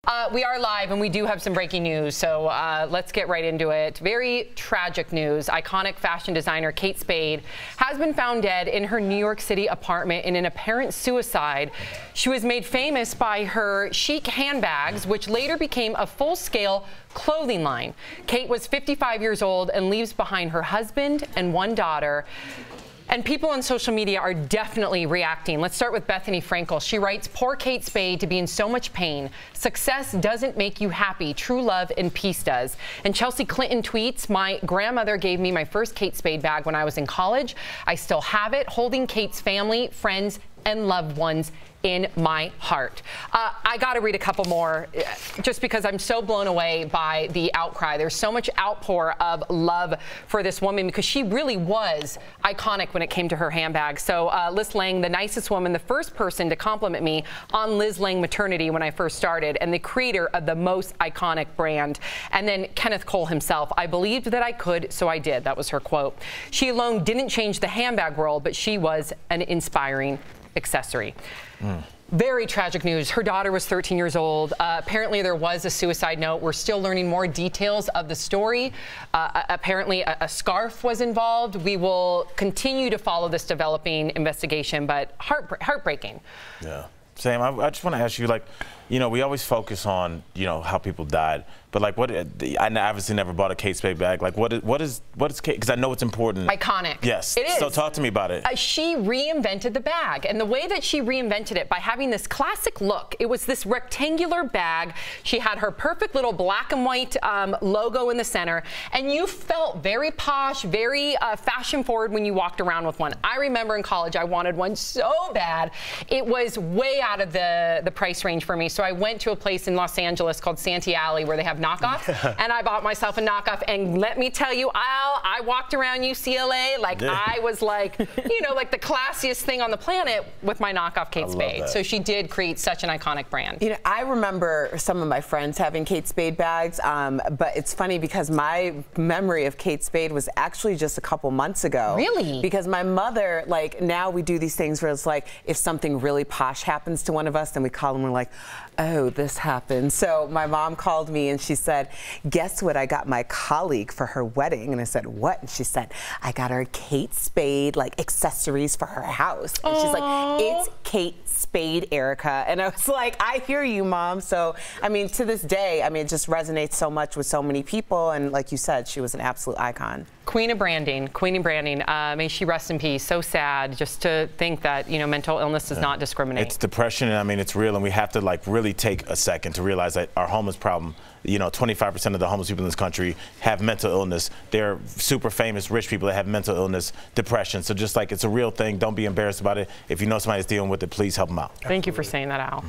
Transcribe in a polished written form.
We are live and we do have some breaking news, so let's get right into it. Very tragic news. Iconic fashion designer Kate Spade has been found dead in her New York City apartment in an apparent suicide. She was made famous by her chic handbags, which later became a full-scale clothing line. Kate was 55 years old and leaves behind her husband and one daughter. And people on social media are definitely reacting. Let's start with Bethany Frankel. She writes, "Poor Kate Spade to be in so much pain. Success doesn't make you happy. True love and peace does." And Chelsea Clinton tweets, "My grandmother gave me my first Kate Spade bag when I was in college. I still have it, holding Kate's family, friends, and loved ones in my heart." I got to read a couple more just because I'm so blown away by the outcry. There's so much outpour of love for this woman because she really was iconic when it came to her handbag. So Liz Lang, the nicest woman, the first person to compliment me on Liz Lang maternity when I first started, and the creator of the most iconic brand. And then Kenneth Cole himself, "I believed that I could, so I did." That was her quote. She alone didn't change the handbag world, but she was an inspiring accessory. Very tragic news. Her daughter was 13 years old. Apparently there was a suicide note. We're still learning more details of the story. Apparently a scarf was involved. We will continue to follow this developing investigation, but heartbreaking. Yeah. Sam, I just want to ask you, like, you know, we always focus on, you know, how people died, but like, what? I obviously never bought a Kate Spade bag. Like, what is Kate? Because I know it's important. Iconic. Yes. It is. So talk to me about it. She reinvented the bag, and the way that she reinvented it by having this classic look. It was this rectangular bag. She had her perfect little black and white logo in the center, and you felt very posh, very fashion forward when you walked around with one. I remember in college I wanted one so bad. It was way out of the price range for me. So I went to a place in Los Angeles called Santee Alley where they have knockoffs, and I bought myself a knockoff. And let me tell you, I walked around UCLA like I was like, you know, like the classiest thing on the planet with my knockoff Kate Spade. So she did create such an iconic brand. You know, I remember some of my friends having Kate Spade bags, but it's funny because my memory of Kate Spade was actually just a couple months ago. Really? Because my mother, like, now we do these things where it's like, if something really posh happens to one of us, then we call them and we're like, oh, this happened. So my mom called me and she said, "Guess what I got my colleague for her wedding?" And I said, "What?" And she said, "I got her Kate Spade, like, accessories for her house." And she's like, "It's Kate Spade, Erica." And I was like, I hear you, Mom. So, I mean, to this day, I mean, it just resonates so much with so many people. And like you said, she was an absolute icon. Queen of branding, queen of branding. May she rest in peace. So sad just to think that, you know, mental illness does not discriminate. It's depression, and I mean, it's real, and we have to, like, really take a second to realize that our homeless problem, you know, 25% of the homeless people in this country have mental illness. They're super famous, rich people that have mental illness, depression. So just, like, it's a real thing. Don't be embarrassed about it. If you know somebody that's dealing with it, please help them out. Thank you for saying that, Al.